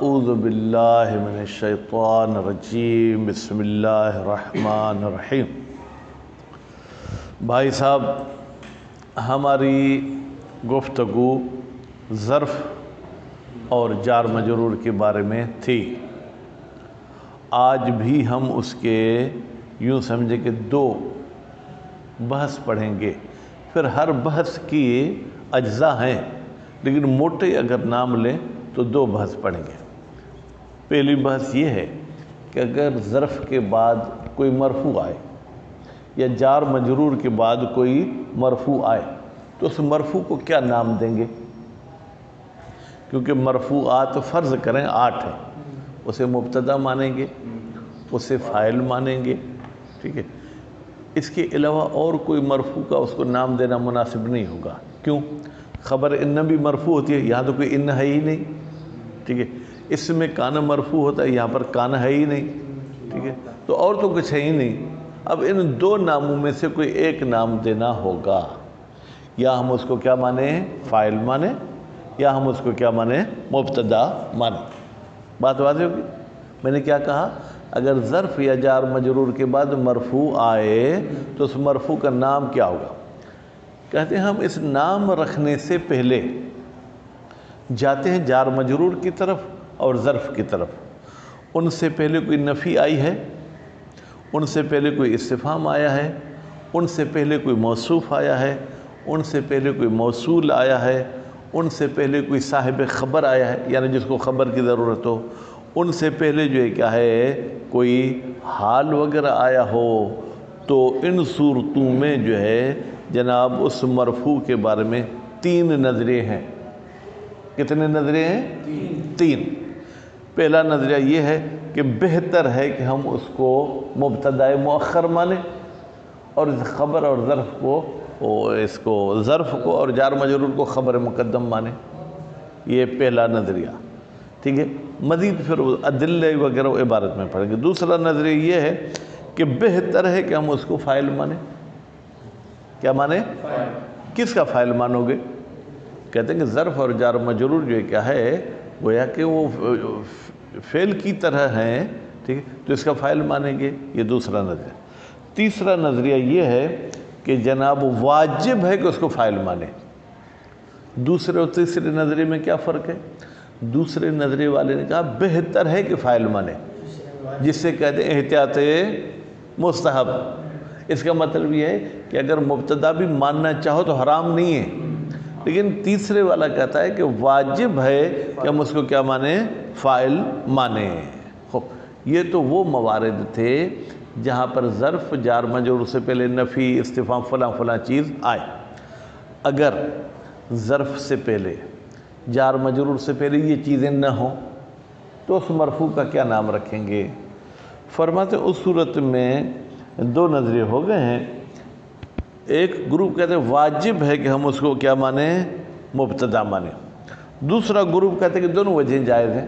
اعوذ باللہ من الشیطان الرجیم بسم اللہ الرحمن الرحیم۔ بھائی صاحب، ہماری گفتگو ظرف اور جار مجرور کے بارے میں تھی۔ آج بھی ہم اس کے یوں سمجھے کہ دو بحث پڑھیں گے، پھر ہر بحث کی اجزاء ہیں، لیکن موٹے اگر نام لیں تو دو بحث پڑھیں گے۔ پہلی بحث یہ ہے کہ اگر ظرف کے بعد کوئی مرفوع آئے یا جار مجرور کے بعد کوئی مرفوع آئے تو اس مرفوع کو کیا نام دیں گے؟ کیونکہ مرفوعات فرض کریں 8 ہیں، اسے مبتدا مانیں گے، اسے فاعل مانیں گے، ٹھیک ہے۔ اس کے علاوہ اور کوئی مرفوع کا اس کو نام دینا مناسب نہیں ہوگا۔ کیوں؟ خبر ان بھی مرفوع ہوتی ہے، یہاں تو کوئی ان ہے ہی نہیں، ٹھیک ہے۔ اس میں کان مرفوع ہوتا ہے، یہاں پر کان ہے ہی نہیں، ٹھیک ہے۔ تو اور تو کچھ ہے ہی نہیں۔ اب ان دو ناموں میں سے کوئی ایک نام دینا ہوگا، یا ہم اس کو کیا مانیں؟ فاعل مانیں، یا ہم اس کو کیا مانیں؟ مبتدا مانیں۔ بات واضح ہوگی؟ میں نے کیا کہا؟ اگر ظرف یا جار مجرور کے بعد مرفوع آئے تو اس مرفوع کا نام کیا ہوگا؟ کہتے ہیں ہم اس نام رکھنے سے پہلے جاتے ہیں جار مجرور کی طرف اور ظرف کی طرف۔ ان سے پہلے کوئی نفی آئی ہے، ان سے پہلے کوئی استفہام آیا ہے، ان سے پہلے کوئی موصوف آیا ہے، ان سے پہلے کوئی موصول آیا ہے، ان سے پہلے کوئی صاحب خبر آیا ہے، یعنی جس کو خبر کی ضرورت ہو، ان سے پہلے جو ہے کیا ہے کوئی حال وغیرہ آیا ہو، تو ان صورتوں میں جو ہے جناب اس مرفوع کے بارے میں 3 نظریے ہیں۔ کتنے نظریے ہیں؟ 3۔ پہلا نظریہ یہ ہے کہ بہتر ہے کہ ہم اس کو مبتدا مؤخر مانیں اور خبر اور ظرف کو ظرف کو اور جار مجرور کو خبر مقدم مانیں۔ یہ پہلا نظریہ، ٹھیک ہے۔ مزید پھر ادلے وغیرہ عبارت میں پڑھیں گے۔ دوسرا نظریہ یہ ہے کہ بہتر ہے کہ ہم اس کو فاعل مانیں۔ کیا مانیں؟ کس کا فاعل مانو گے؟ کہتے ہیں کہ ظرف اور جار مجرور جو ہے کیا ہے گویا کہ وہ فعل کی طرح ہیں، ٹھیک ہے، تو اس کا فاعل مانیں گے۔ یہ دوسرا نظریہ۔ تیسرا نظریہ یہ ہے کہ جناب واجب ہے کہ اس کو فاعل مانیں۔ دوسرے اور تیسرے نظریے میں کیا فرق ہے؟ دوسرے نظریے والے نے کہا بہتر ہے کہ فاعل مانیں، جس سے کہتے ہیں احتیاط مستحب۔ اس کا مطلب یہ ہے کہ اگر مبتدا بھی ماننا چاہو تو حرام نہیں ہے، لیکن تیسرے والا کہتا ہے کہ واجب ہے کہ ہم اس کو کیا مانیں؟ فاعل مانیں۔ یہ تو وہ موارد تھے جہاں پر ظرف جار مجرور سے پہلے نفی استفہام فلاں فلاں چیز آئے۔ اگر ظرف سے پہلے جار مجرور سے پہلے یہ چیزیں نہ ہوں تو اس مرفوع کا کیا نام رکھیں گے؟ فرماتے اس صورت میں 2 نظریے ہو گئے ہیں۔ ایک گروپ کہتے ہیں واجب ہے کہ ہم اس کو کیا مانیں؟ مبتدا مانیں۔ دوسرا گروپ کہتے ہیں کہ دونوں وجہیں جائز ہیں،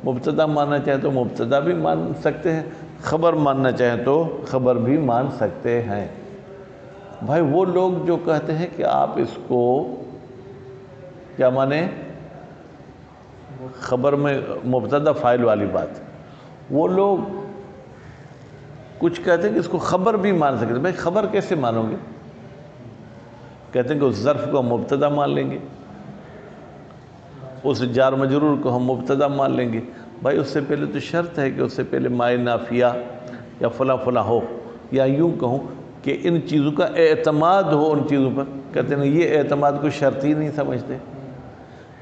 مبتدا ماننا چاہیں تو مبتدا بھی مان سکتے ہیں، خبر ماننا چاہیں تو خبر بھی مان سکتے ہیں۔ بھائی وہ لوگ جو کہتے ہیں کہ آپ اس کو کیا مانیں؟ خبر میں مبتدا فاعل والی بات، وہ لوگ کچھ کہتے ہیں کہ اس کو خبر بھی مان سکتے ہیں۔ بھائی خبر کیسے مانو گے؟ کہتے ہیں کہ اس ظرف کو ہم مبتدا مان لیں گے، اس جار مجرور کو ہم مبتدا مان لیں گے۔ بھائی اس سے پہلے تو شرط ہے کہ اس سے پہلے مائے نافیہ یا فلاں فلاں ہو، یا یوں کہوں کہ ان چیزوں کا اعتماد ہو ان چیزوں پر۔ کہتے ہیں یہ اعتماد کو شرط ہی نہیں سمجھتے۔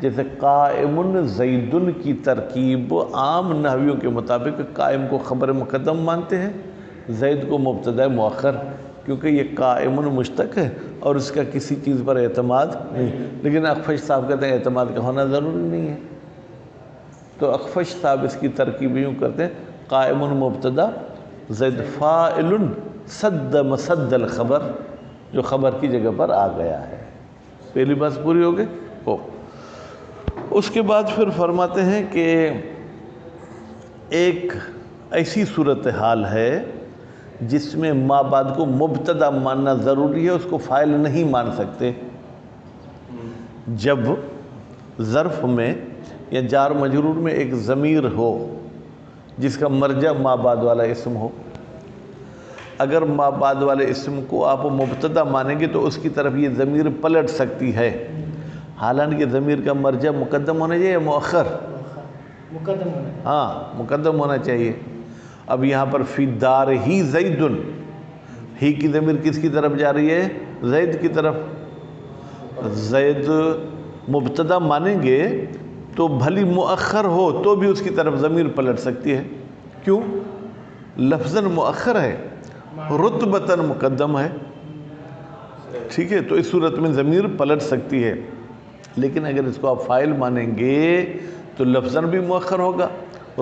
جیسے قائم زید کی ترکیب عام نحویوں کے مطابق قائم کو خبر مقدم مانتے ہیں، زید کو مبتدا مؤخر، کیونکہ یہ قائم مشتق ہے اور اس کا کسی چیز پر اعتماد نہیں۔ لیکن اخفش صاحب کہتے ہیں اعتماد کا ہونا ضروری نہیں ہے، تو اخفش صاحب اس کی ترکیب یوں کرتے ہیں قائم مبتدا زید فاعل صد مسد الخبر، جو خبر کی جگہ پر آ گیا ہے۔ پہلی بات پوری ہو گئی۔ اس کے بعد پھر فرماتے ہیں کہ ایک ایسی صورتحال ہے جس میں ما بعد کو مبتدا ماننا ضروری ہے، اس کو فاعل نہیں مان سکتے۔ جب ظرف میں یا جار مجرور میں ایک ضمیر ہو جس کا مرجع ما بعد والا اسم ہو. اگر ما بعد والے اسم کو آپ مبتدا مانیں گے تو اس کی طرف یہ ضمیر پلٹ سکتی ہے، حالانکہ ضمیر کا مرجع مقدم ہونا چاہیے یا مؤخر؟ مقدم ہونا چاہیے. ہاں مقدم ہونا چاہیے. اب یہاں پر فی دار ہی زید، ہی کی ضمیر کس کی طرف جا رہی ہے؟ زید کی طرف. زید مبتدا مانیں گے تو بھلی مؤخر ہو تو بھی اس کی طرف ضمیر پلٹ سکتی ہے. کیوں؟ لفظاً مؤخر ہے، رتبتاً مقدم ہے. ٹھیک ہے، تو اس صورت میں ضمیر پلٹ سکتی ہے. لیکن اگر اس کو آپ فاعل مانیں گے تو لفظاً بھی مؤخر ہوگا،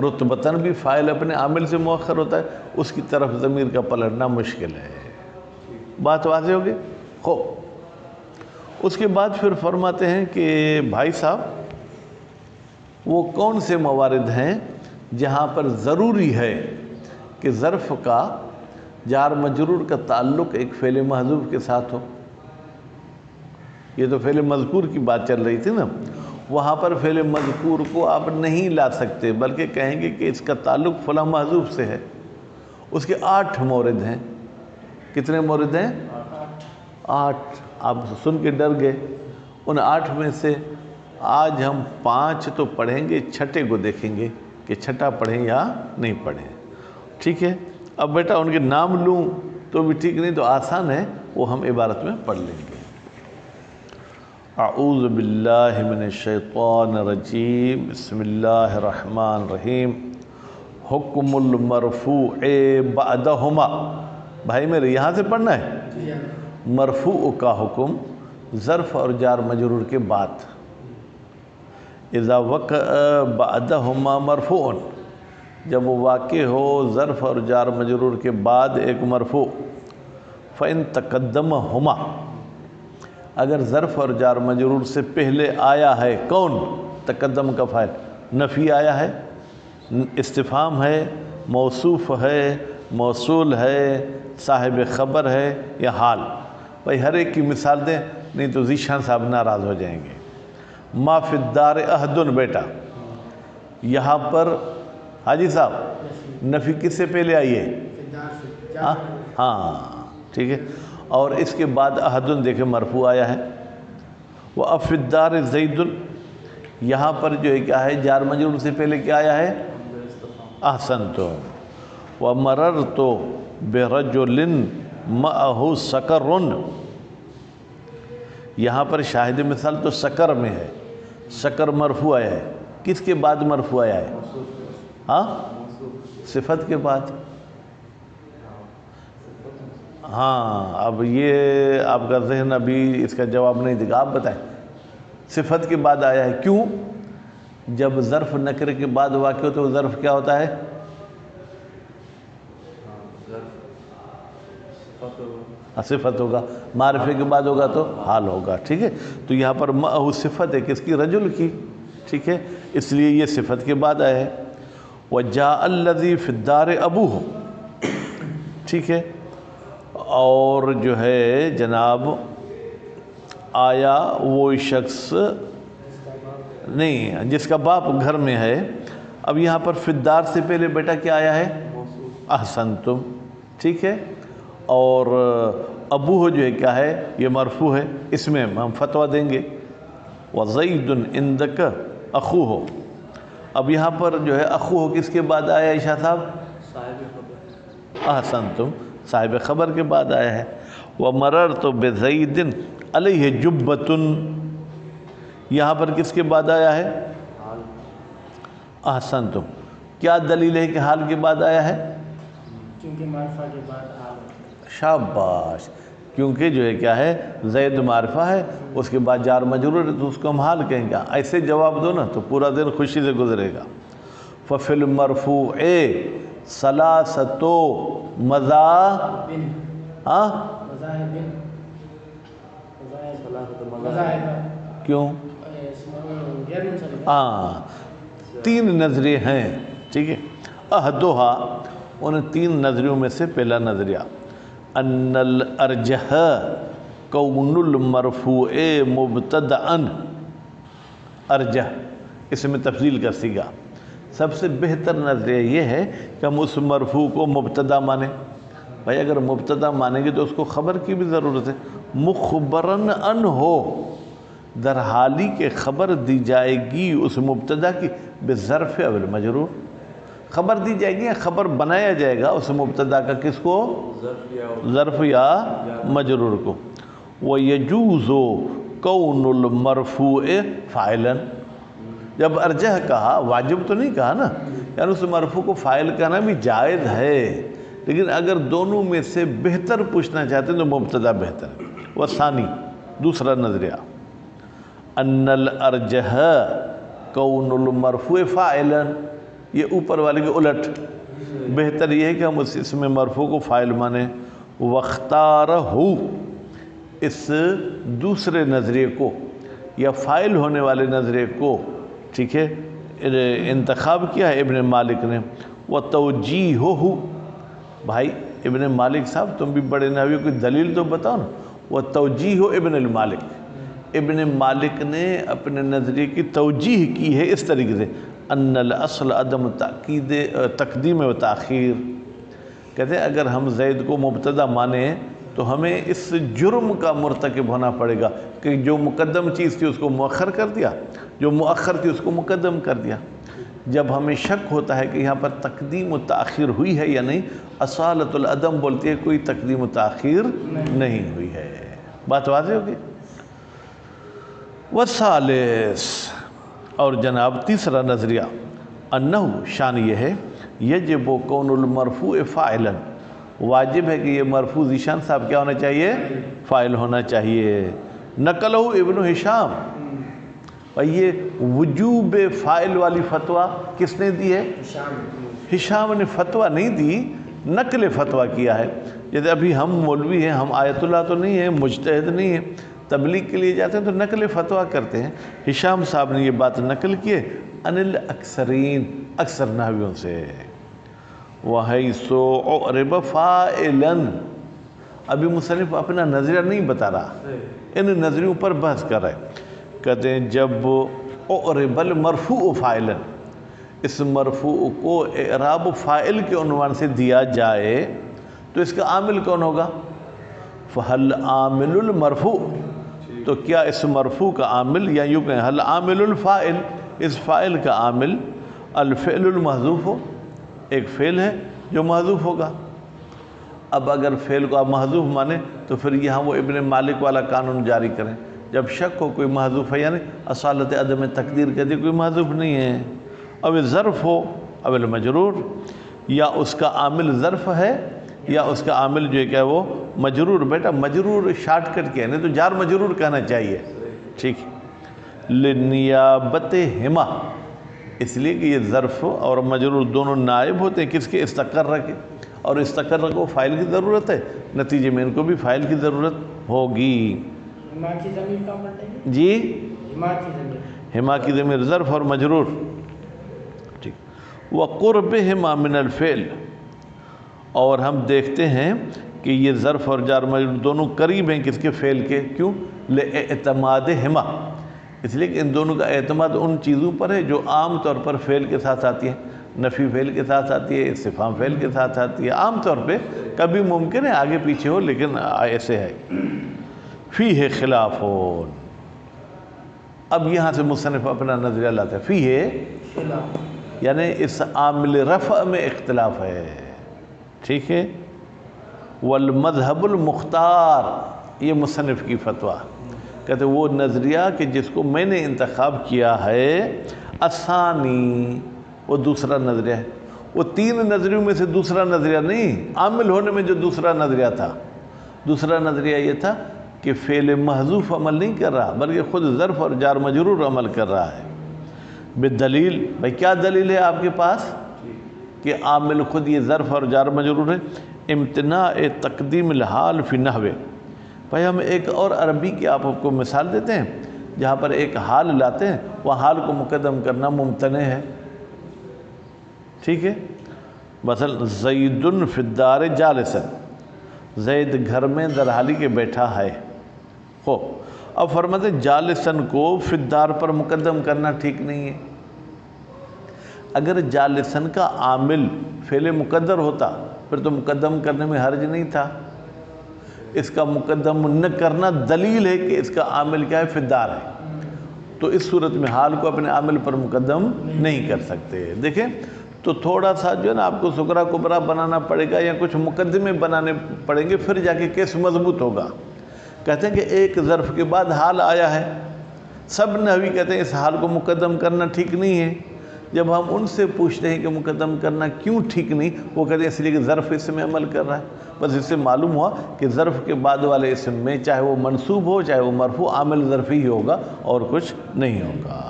رتبتاً بھی فاعل اپنے عامل سے مؤخر ہوتا ہے، اس کی طرف ضمیر کا پلٹنا مشکل ہے. بات واضح ہوگی؟ خوب. اس کے بعد پھر فرماتے ہیں کہ بھائی صاحب وہ کون سے موارد ہیں جہاں پر ضروری ہے کہ ظرف کا جار مجرور کا تعلق ایک فعل محذوف کے ساتھ ہو. یہ تو فعل مذکور کی بات چل رہی تھی نا، وہاں پر فعل مذکور کو آپ نہیں لا سکتے بلکہ کہیں گے کہ اس کا تعلق فلاں محذوف سے ہے. اس کے 8 مورد ہیں. کتنے مورد ہیں؟ 8. آپ سن کے ڈر گئے. ان 8 میں سے آج ہم 5 تو پڑھیں گے، چھٹے کو دیکھیں گے کہ چھٹا پڑھیں یا نہیں پڑھیں. ٹھیک ہے؟ اب بیٹا ان کے نام لوں تو بھی ٹھیک نہیں، تو آسان ہے، وہ ہم عبارت میں پڑھ لیں گے. اعوذ باللہ من الشیطان الرجیم، بسم اللہ الرحمن الرحیم. حکم المرفوع بعدہما. بھائی میرے یہاں سے پڑھنا ہے. مرفوع کا حکم ظرف اور جار مجرور کے بعد. اذا وقع بعدہما مرفوع، جب وہ واقع ہو ظرف اور جار مجرور کے بعد ایک مرفوع. فإن تقدمہما، اگر ظرف اور جار مجرور سے پہلے آیا ہے کون؟ تقدم کا فاعل. نفی آیا ہے، استفہام ہے، موصوف ہے، موصول ہے، صاحب خبر ہے یا حال. بھائی ہر ایک کی مثال دیں نہیں تو ذیشان صاحب ناراض ہو جائیں گے. ما فی الدار احد. بیٹا یہاں پر حاجی صاحب نفی کس سے پہلے آئی ہے؟ ہاں ٹھیک ہے. اور اس کے بعد احد دیکھیں مرفوع آیا ہے. وَأَفِ الدَّارِ زَيْدٌ، یہاں پر جو ہے کیا ہے؟ جار مجرور سے پہلے کیا آیا ہے؟ احسنتم. وَمَرَرْتُ بِرَجُلٍ مَعَهُ سَكَرٌ، یہاں پر شاہد مثال تو سکر میں ہے. سکر مرفوع آیا ہے. کس کے بعد مرفوع آیا ہے؟ ہاں صفت کے بعد. ہاں اب یہ آپ کا ذہن ابھی اس کا جواب نہیں دے گا. آپ بتائیں. صفت کے بعد آیا ہے. کیوں؟ جب ظرف نکرے کے بعد واقع ہو تو ظرف کیا ہوتا ہے؟ صفت ہوگا. معرفے کے بعد ہوگا تو حال ہوگا. ٹھیک ہے، تو یہاں پر معہ صفت ہے کس کی؟ رجل کی. ٹھیک ہے، اس لیے یہ صفت کے بعد آیا ہے. وَجَاءَ الَّذِي فِي الدَّارِ أَبُوهُ. ٹھیک ہے، اور جو ہے جناب آیا وہ شخص نہیں جس کا باپ گھر میں ہے. اب یہاں پر فی الدار سے پہلے بیٹا کیا آیا ہے؟ احسنتم. ٹھیک ہے، اور ابوہ جو ہے کیا ہے؟ یہ مرفوع ہے. اس میں ہم فتویٰ دیں گے. وَزَيْدٌ عِنْدَكَ أَخُوهُ. اب یہاں پر جو ہے اخوہ کس کے بعد آیا ہے شاہ صاحب؟ احسنتم، صاحب خبر کے بعد آیا ہے. وَمَرَرْتُ بِزَيْدٍ عَلَيْهِ جُبَّةٌ، یہاں پر کس کے بعد آیا ہے؟ احسنتم. کیا دلیل ہے کہ حال کے بعد آیا ہے؟ کیونکہ معرفہ کے بعد حال. شاباش. کیونکہ جو ہے کیا ہے؟ زید معرفہ ہے، اس کے بعد جار مجرور ہے تو اس کو ہم حال کہیں گے. ایسے جواب دو نا تو پورا دن خوشی سے گزرے گا. فَفِي الْمَرْفُوعِ ثَلَاثَةُ مَذَاهِبٍ. ہاں کیوں؟ ہاں 3 نظریے ہیں. ٹھیک ہے، احدھا ان 3 نظریوں میں سے پہلا نظریہ ان الارجح کون المرفوع مبتدعا. ارجح اس میں تفضیل کا سیگا۔ سب سے بہتر نظریہ یہ ہے کہ ہم اس مرفوع کو مبتدا مانیں۔ بھائی اگر مبتدا مانیں گے تو اس کو خبر کی بھی ضرورت ہے۔ مخبرن ان ہو، در حالی کے خبر دی جائے گی اس مبتدا کی بظرف اول مجرور، خبر دی جائے گی یا خبر بنایا جائے گا اس مبتدا کا، کس کو؟ ظرف یا مجرور کو۔ وَيَجُوزُ كَوْنُ الْمَرْفُوعِ فَاعِلًا، جب ارجح کہا، واجب تو نہیں کہا نا، یعنی اس مرفوع کو فاعل کہنا بھی جائز ہے، لیکن اگر دونوں میں سے بہتر پوچھنا چاہتے ہیں تو مبتدا بہتر ہے۔ وثانی، دوسرا نظریہ، ان الارجح کون المرفوع فاعلا، یہ اوپر والے کے الٹ، بہتر یہ ہے کہ ہم اس میں مرفوع کو فاعل مانیں۔ واختارہ، اس دوسرے نظریے کو یا فاعل ہونے والے نظریے کو، ٹھیک ہے، انتخاب کیا ہے ابن مالک نے۔ وتوجیہہ، بھائی ابن مالک صاحب تم بھی بڑے نحوی، کوئی دلیل تو بتاؤ نا۔ وتوجیہ ابن المالک، ابن مالک نے اپنے نظریے کی توجیہ کی ہے اس طریقے سے، ان الاصل عدم تقدیم و تاخیر، کہتے ہیں اگر ہم زید کو مبتدا مانیں تو ہمیں اس جرم کا مرتکب ہونا پڑے گا کہ جو مقدم چیز تھی اس کو مؤخر کر دیا، جو مؤخر تھی اس کو مقدم کر دیا۔ جب ہمیں شک ہوتا ہے کہ یہاں پر تقدیم و تاخیر ہوئی ہے یا نہیں، اصالت العدم بولتی ہے کوئی تقدیم و تاخیر نہیں ہوئی ہے۔ بات واضح ہوگی۔ والثالث، اور جناب تیسرا نظریہ، انہو، شان یہ ہے، یجب کون المرفوع فاعلا، واجب ہے کہ یہ مرفوع ذیشان صاحب کیا ہونا چاہیے؟ فاعل ہونا چاہیے۔ نقلہ ابن ہشام، اور یہ وجوب فاعل والی فتویٰ کس نے دی ہے؟ ہشام نے فتویٰ نہیں دی، نقل فتویٰ کیا ہے۔ جیسے ابھی ہم مولوی ہیں، ہم آیت اللہ تو نہیں ہیں، مجتہد نہیں ہیں، تبلیغ کے لیے جاتے ہیں تو نقل فتویٰ کرتے ہیں۔ ہشام صاحب نے یہ بات نقل کی ہے ان الاکثرین، اکثر نحویوں سے۔ وَحَيْثُ عُرِبَ فَاعِلًا، ابھی مصنف اپنا نظریہ نہیں بتا رہا، ان نظریوں پر بحث کر رہے ہیں۔ کہتے ہیں جب عُرِبَ المرفوع فاعلا، اس مرفوع کو اعراب فاعل کے عنوان سے دیا جائے تو اس کا عامل کون ہوگا؟ فَهَلْ عَامِلُ الْمَرْفُوع، تو کیا اس مرفوع کا عامل، یا یوں کہیں حل عامل الفاعل، اس فاعل کا عامل الفعل المحذوف ہو، ایک فعل ہے جو محذوف ہوگا۔ اب اگر فعل کو آپ محذوف مانیں تو پھر یہاں وہ ابن مالک والا قانون جاری کریں، جب شک ہو کوئی محذوف ہے، یعنی اصالت عدم تقدیر کہتے کوئی محذوف نہیں ہے، اب ظرف ہو اب المجرور، یا اس کا عامل ظرف ہے یا اس کا عامل جو ہے کہ وہ مجرور۔ بیٹا مجرور شارٹ کٹ کیا ہے، نہیں تو جار مجرور کہنا چاہیے، ٹھیک۔ لنیابت ہما، اس لیے کہ یہ ظرف اور مجرور دونوں نائب ہوتے ہیں کس کے؟ استقر کے، اور استقر کو فاعل کی ضرورت ہے، نتیجے میں ان کو بھی فاعل کی ضرورت ہوگی۔ ہما کی ضمیر کہاں پر ہے جی، ہما کی ضمیر، ہما کی ضمیر ظرف اور مجرور، ٹھیک۔ وقربہما من الفعل، اور ہم دیکھتے ہیں کہ یہ ظرف اور جار مجرور دونوں قریب ہیں کس کے؟ فعل کے۔ کیوں؟ لاعتمادہما، اس لیے کہ ان دونوں کا اعتماد ان چیزوں پر ہے جو عام طور پر فعل کے ساتھ آتی ہیں، نفی فعل کے ساتھ آتی ہے، استفہام فعل کے ساتھ آتی ہے، عام طور پہ، کبھی ممکن ہے آگے پیچھے ہو لیکن ایسے ہے۔ فیہ خلافون، اب یہاں سے مصنف اپنا نظریہ لاتا ہے، فیہ یعنی اس عامل رفع میں اختلاف ہے، ٹھیک ہے۔ والمذہب المختار، یہ مصنف کی فتویٰ، کہتے وہ نظریہ کہ جس کو میں نے انتخاب کیا ہے، الثانی، وہ دوسرا نظریہ ہے، وہ تین نظریوں میں سے دوسرا نظریہ نہیں، عامل ہونے میں جو دوسرا نظریہ تھا، دوسرا نظریہ یہ تھا کہ فعل محذوف عمل نہیں کر رہا بلکہ خود ظرف اور جار مجرور عمل کر رہا ہے۔ بالدلیل، بھائی کیا دلیل ہے آپ کے پاس کہ عامل خود یہ ظرف اور جار مجرور ہے؟ امتناع تقدیم الحال فی نحو، بھائی ہم ایک اور عربی کی آپ کو مثال دیتے ہیں جہاں پر ایک حال لاتے ہیں، وہ حال کو مقدم کرنا ممتنع ہے، ٹھیک ہے۔ مثلا زید فی الدار جالسا، زید گھر میں در حالی کے بیٹھا ہے، ہو، اب فرماتے ہیں جالسن کو فی الدار پر مقدم کرنا ٹھیک نہیں ہے، اگر جالسن کا عامل فعل مقدر ہوتا پھر تو مقدم کرنے میں حرج نہیں تھا. اس کا مقدم نہ کرنا دلیل ہے کہ اس کا عامل کیا ہے؟ فی الدار ہے. تو اس صورت میں حال کو اپنے عامل پر مقدم نہیں کر سکتے. دیکھیں تو تھوڑا سا جو ہے نا آپ کو سغرا کبرا بنانا پڑے گا یا کچھ مقدمے بنانے پڑیں گے، پھر جا کے کیس مضبوط ہوگا. کہتے ہیں کہ ایک ظرف کے بعد حال آیا ہے، سب نحوی کہتے ہیں اس حال کو مقدم کرنا ٹھیک نہیں ہے. جب ہم ان سے پوچھتے ہیں کہ مقدم کرنا کیوں ٹھیک نہیں، وہ کہتے ہیں اس لیے کہ ظرف اس میں عمل کر رہا ہے. بس اس سے معلوم ہوا کہ ظرف کے بعد والے اسم میں چاہے وہ منصوب ہو چاہے وہ مرفوع، عامل ظرفی ہی ہوگا اور کچھ نہیں ہوگا.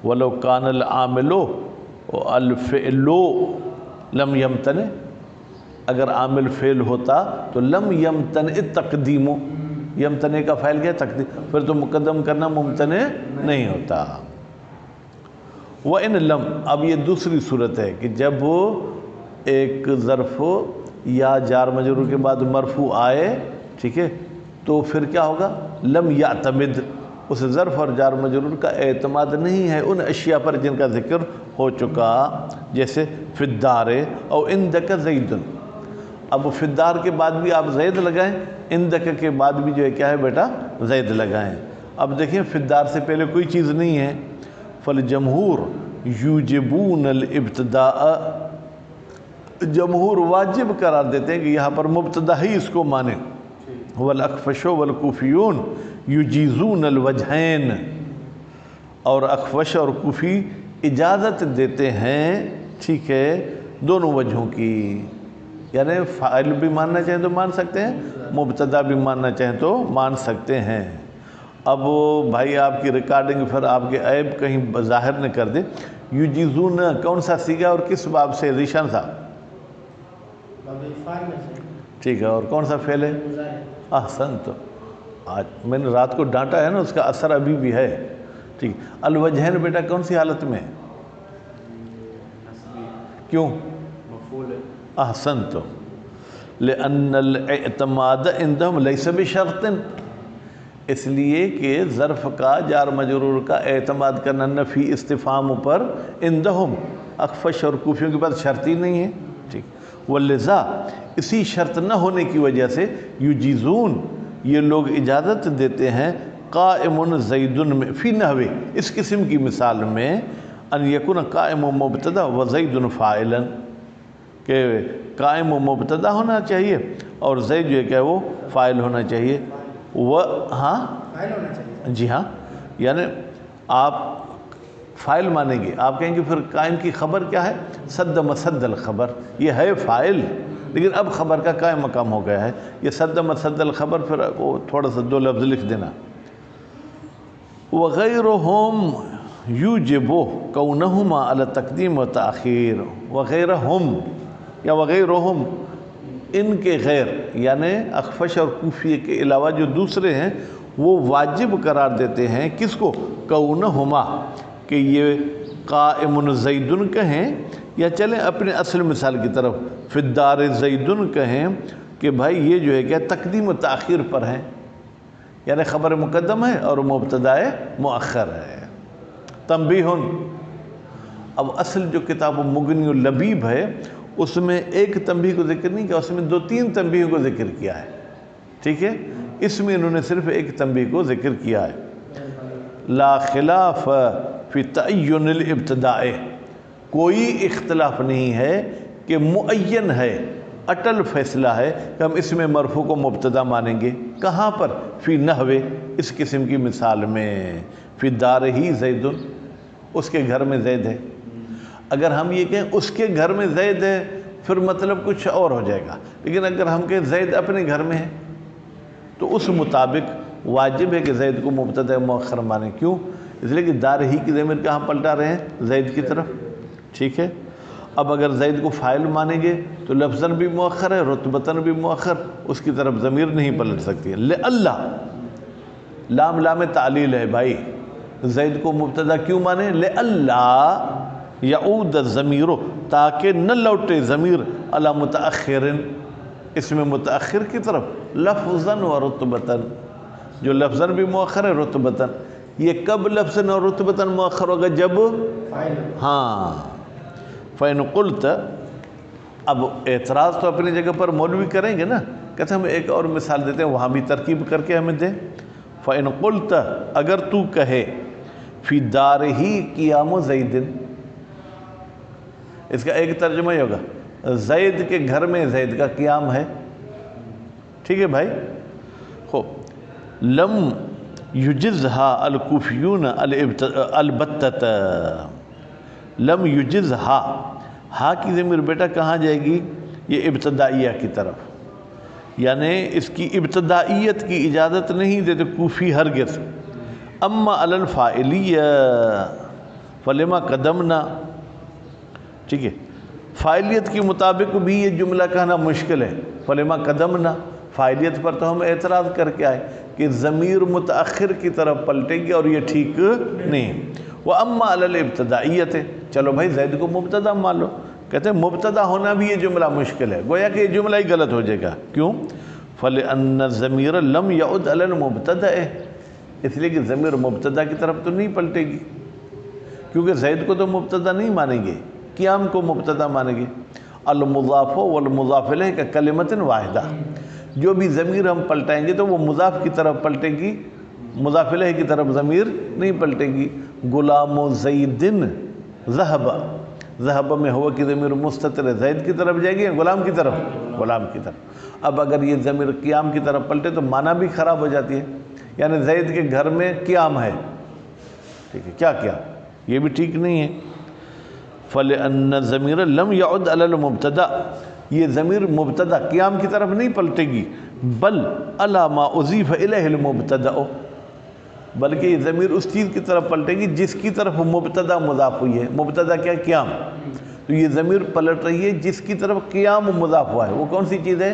وَلَوْ كَانَ الْعَامِلُ الْفِعْلُ لَمْ يَمْتَنِعْ، اگر عامل فعل ہوتا تو لم یمتنع تقدیم، یمتنع کا فعل کیا ہے؟ تقدیم، پھر تو مقدم کرنا ممتنع نہیں ہوتا. وَإِن لم، اب یہ دوسری صورت ہے کہ جب ایک ظرف یا جار مجرور کے بعد مرفوع آئے، ٹھیک ہے، تو پھر کیا ہوگا؟ لم یعتمد، اس ظرف اور جار مجرور کا اعتماد نہیں ہے ان اشیاء پر جن کا ذکر ہو چکا، جیسے فی الدار او عندک زید. اب فی الدار کے بعد بھی آپ زید لگائیں، عندک کے بعد بھی جو ہے کیا ہے بیٹا؟ زید لگائیں. اب دیکھیں فی الدار سے پہلے کوئی چیز نہیں ہے. فالجمہور یوجبون الابتداء، جمہور واجب قرار دیتے ہیں کہ یہاں پر مبتدا ہی اس کو مانیں. والاخفش والکوفیون یجیزون الوجہین، اور اخفش اور کوفی اجازت دیتے ہیں، ٹھیک ہے، دونوں وجہوں کی. یعنی فاعل بھی ماننا چاہیں تو مان سکتے ہیں، مبتدا بھی ماننا چاہیں تو مان سکتے ہیں. اب بھائی آپ کی ریکارڈنگ پھر آپ کے عیب کہیں ظاہر نہ کر دے. یجیزون کون سا سیگا اور کس باب سے؟ ریشان صاحب ٹھیک ہے، اور کون سا فعل ہے؟ احسن. تو آج میں نے رات کو ڈانٹا ہے نا، اس کا اثر ابھی بھی ہے. ٹھیک. الوجہین بیٹا کون سی حالت میں؟ کیوں؟ احسن. تو لأن الاعتماد عندهم ليس بشرط، اس لیے کہ ظرف کا جار مجرور کا اعتماد کرنا نفی استفہام پر عندهم اخفش اور کوفیوں کے بعد شرطی نہیں ہے. ٹھیک. واللذا، اسی شرط نہ ہونے کی وجہ سے یجیزون، یہ لوگ اجازت دیتے ہیں قائم زید میں فی نحو، اس قسم کی مثال میں ان یکن قائم مبتدا و زید فاعلا، کہ قائم و مبتدا ہونا چاہیے اور زید جو ہے کہ وہ فاعل ہونا چاہیے. ہاں جی ہاں، یعنی آپ فاعل مانیں گے، آپ کہیں گے پھر قائم کی خبر کیا ہے؟ صد مسد الخبر، یہ ہے فاعل لیکن اب خبر کا قائم مقام ہو گیا ہے. یہ صد مسد الخبر، پھر وہ تھوڑا سا دو لفظ لکھ دینا. وغیرہم یوجب کونہما علی تقدیم و تاخیر. وغیرہم یا وغیرہم، ان کے غیر یعنی اخفش اور کوفی کے علاوہ جو دوسرے ہیں وہ واجب قرار دیتے ہیں کس کو؟ کونہما، کہ یہ قائم زیدن کہیں، یا چلیں اپنے اصل مثال کی طرف فی الدار زیدن کہیں، کہ بھائی یہ جو ہے کہ تقدیم و تاخیر پر ہیں، یعنی خبر مقدم ہے اور مبتدا مؤخر ہے. تنبیہن، اب اصل جو کتاب مغنی اللبیب ہے اس میں ایک تنبیہ کو ذکر نہیں کیا، اس میں 2-3 تنبیہوں کو ذکر کیا ہے. ٹھیک ہے، اس میں انہوں نے صرف ایک تنبیہ کو ذکر کیا ہے. لا خلاف فی تعین الابتداء، کوئی اختلاف نہیں ہے کہ معین ہے، اٹل فیصلہ ہے کہ ہم اس میں مرفوع کو مبتدا مانیں گے. کہاں پر؟ فی نحو، اس قسم کی مثال میں. فی دار ہی زید، اس کے گھر میں زید ہے. اگر ہم یہ کہیں اس کے گھر میں زید ہے پھر مطلب کچھ اور ہو جائے گا، لیکن اگر ہم کہیں زید اپنے گھر میں ہے تو اس مطابق واجب ہے کہ زید کو مبتدا مؤخر مانیں. کیوں؟ اس لیے کہ دار ہی کی ضمیر کہاں پلٹا رہے ہیں؟ زید کی طرف. ٹھیک ہے. اب اگر زید کو فاعل مانیں گے تو لفظاً بھی مؤخر ہے، رتبتاً بھی مؤخر، اس کی طرف ضمیر نہیں پلٹ سکتی ہے. لِأَلَّا، لام لام تعلیل ہے بھائی. زید کو مبتدا کیوں مانے؟ لِأَلَّا یعود الضمیر، تاکہ نہ لوٹے ضمیر علی متأخر، اس میں متأخر کی طرف، لفظاً و رتبتاً، جو لفظاً بھی مؤخر ہے رتبتاً. یہ کب لفظاً اور رتبتاً مؤخر ہوگا؟ جب فاعل ہاں فَإِنْ قُلْتَ. اب اعتراض تو اپنی جگہ پر مولوی کریں گے نا، کہتے ہیں ہم ایک اور مثال دیتے ہیں، وہاں بھی ترکیب کر کے ہمیں دیں. فَإِنْ قُلْتَ اگر تو کہے فی دارہی قیام زید، اس کا ایک ترجمہ یہ ہوگا زید کے گھر میں زید کا قیام ہے. ٹھیک ہے بھائی. لم یجزہا الکوفیون البتۃ. لم یجزہا، ہا کی ضمیر بیٹا کہاں جائے گی؟ یہ ابتدائیہ کی طرف، یعنی اس کی ابتدائیت کی اجازت نہیں دیتے کوفی ہرگز. اما علی الفاعلیہ فلما قدمنا. ٹھیک ہے، فاعلیت کے مطابق بھی یہ جملہ کہنا مشکل ہے. فلما قدمنا، فاعلیت پر تو ہم اعتراض کر کے آئے کہ ضمیر متأخر کی طرف پلٹے گی اور یہ ٹھیک نہیں. وَأَمَّا عَلَى الْإِبْتِدَائِيَّةِ، چلو بھائی زید کو مبتدا مان لو. کہتے ہیں مبتدا ہونا بھی یہ جملہ مشکل ہے، گویا کہ یہ جملہ ہی غلط ہو جائے گا. کیوں؟ فَلِأَنَّ الضَّمِيرَ لَمْ يَعُدْ عَلَى الْمُبْتَدَإِ، اس لیے کہ ضمیر مبتدا کی طرف تو نہیں پلٹے گی، کیونکہ زید کو تو مبتدا نہیں مانیں گے، قیام کو مبتدا مانیں گے. المضاف والمضاف الیہ کا کلمۃ واحدہ، جو بھی ضمیر ہم پلٹائیں گے تو وہ مضاف کی طرف پلٹے گی، مضاف الیہ کی طرف ضمیر نہیں پلٹے گی. غلام زید ذہب، ذہب میں ہوا کی ضمیر مستتر زید کی طرف جائے گی یا غلام کی طرف؟ غلام کی طرف. اب اگر یہ ضمیر قیام کی طرف پلٹے تو معنی بھی خراب ہو جاتی ہے، یعنی زید کے گھر میں قیام ہے. ٹھیک ہے، کیا کیا یہ بھی ٹھیک نہیں ہے. فَلِأَنَّ الضَّمِيرَ لَمْ يَعُدْ عَلَى الْمُبْتَدَأِ، یہ ضمیر مبتدا قیام کی طرف نہیں پلٹے گی، بل عَلَى مَا أُضِيفَ إِلَيْهِ الْمُبْتَدَأُ، بلکہ یہ ضمیر اس چیز کی طرف پلٹے گی جس کی طرف مبتدا مضاف ہوئی ہے. مبتدا کیا؟ قیام. تو یہ ضمیر پلٹ رہی ہے جس کی طرف قیام مضاف ہوا ہے. وہ کون سی چیز ہے؟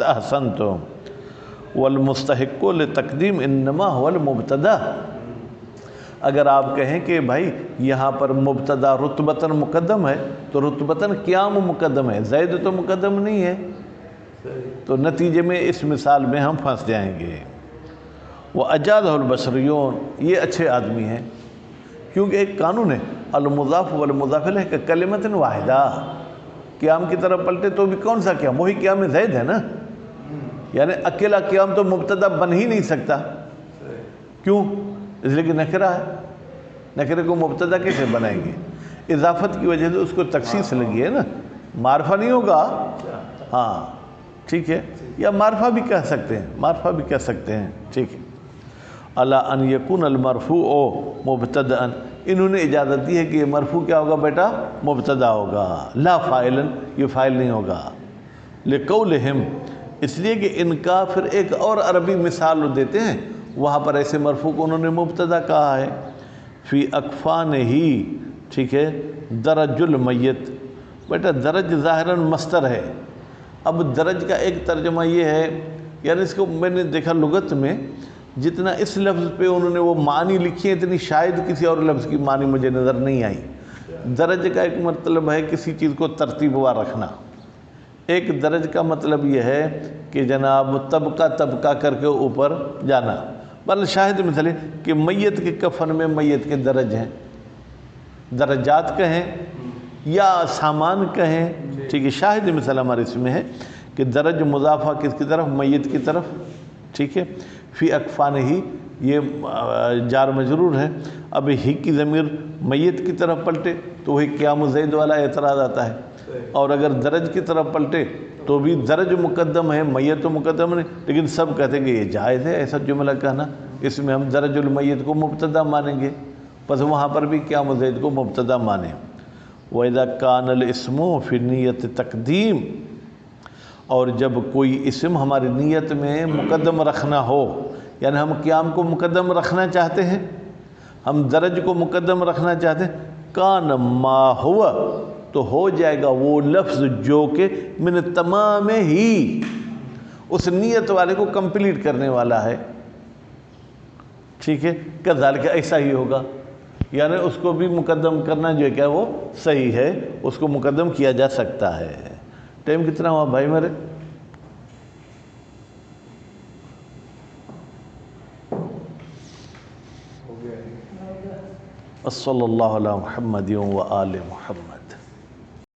احسنتم. والمستحق لتقدیم انما هو المبتدا. اگر آپ کہیں کہ بھائی یہاں پر مبتدا رتبتاً مقدم ہے تو رتبتاً قیام مقدم ہے، زید تو مقدم نہیں ہے، تو نتیجے میں اس مثال میں ہم پھنس جائیں گے. وَأَجَازَهُ الْبَصْرِيُّونَ، یہ اچھے آدمی ہیں، کیونکہ ایک قانون ہے المضاف والمضاف الیہ کا کلمۃ واحدہ. قیام کی طرف پلٹے تو بھی کون سا قیام؟ وہی قیام زید ہے نا، یعنی اکیلا قیام تو مبتدا بن ہی نہیں سکتا. کیوں؟ اس لیے کہ نکرہ ہے، نکرے کو مبتدا کیسے بنائیں گے؟ اضافت کی وجہ سے اس کو تخصیص لگی ہے نا، معرفہ نہیں ہوگا. ہاں ٹھیک ہے، یا معرفہ بھی کہہ سکتے ہیں، معرفہ بھی کہہ سکتے ہیں. ٹھیک ہے. الا ان یکون المرفوع مبتدأ، انہوں نے اجازت دی ہے کہ یہ مرفوع کیا ہوگا بیٹا؟ مبتدا ہوگا. لا فاعلا، یہ فاعل نہیں ہوگا. لقولہم، اس لیے کہ ان کا پھر ایک اور عربی مثال دیتے ہیں، وہاں پر ایسے مرفوع کو انہوں نے مبتدا کہا ہے. فی اکفانہ، ٹھیک ہے، درج المیت. بیٹا درج ظاہراً مصدر ہے. اب درج کا ایک ترجمہ یہ ہے، یعنی اس کو میں نے دیکھا لغت میں جتنا اس لفظ پہ انہوں نے وہ معنی لکھی ہے اتنی شاید کسی اور لفظ کی معنی مجھے نظر نہیں آئی. درج کا ایک مطلب ہے کسی چیز کو ترتیب وار رکھنا. ایک درج کا مطلب یہ ہے کہ جناب طبقہ طبقہ کر کے اوپر جانا. بل شاہد مثل کہ میت کے کفن میں میت کے درج ہیں، درجات کہیں یا سامان کہیں. ٹھیک ہے، شاہد مثل ہمارے اس میں ہے کہ درج مضافہ کس کی طرف؟ میت کی طرف. ٹھیک ہے. فی اکفانہ، یہ جار مجرور ہے. اب ہی کی ضمیر میت کی طرف پلٹے تو وہی قیام زید والا اعتراض آتا ہے، اور اگر درج کی طرف پلٹے تو بھی درج مقدم ہے، میت تو مقدم نہیں. لیکن سب کہتے ہیں کہ یہ جائز ہے ایسا جملہ کہنا، اس میں ہم درج المیت کو مبتدا مانیں گے، بس وہاں پر بھی قیام زید کو مبتدا مانیں. وَإِذَا كَانَ الْإِسْمُ فِي النِّيَّةِ تَقْدِيمٌ، اور جب کوئی اسم ہماری نیت میں مقدم رکھنا ہو، یعنی ہم قیام کو مقدم رکھنا چاہتے ہیں، ہم درج کو مقدم رکھنا چاہتے ہیں، کان ما ہوا، تو ہو جائے گا وہ لفظ جو کہ من تمام ہی اس نیت والے کو کمپلیٹ کرنے والا ہے. ٹھیک ہے، کذالک ایسا ہی ہوگا، یعنی اس کو بھی مقدم کرنا جو ہے کیا وہ صحیح ہے، اس کو مقدم کیا جا سکتا ہے. ٹائم کتنا ہوا بھائی میرے؟ ہو گیا. صلی اللہ علیہ محمد و آل محمد.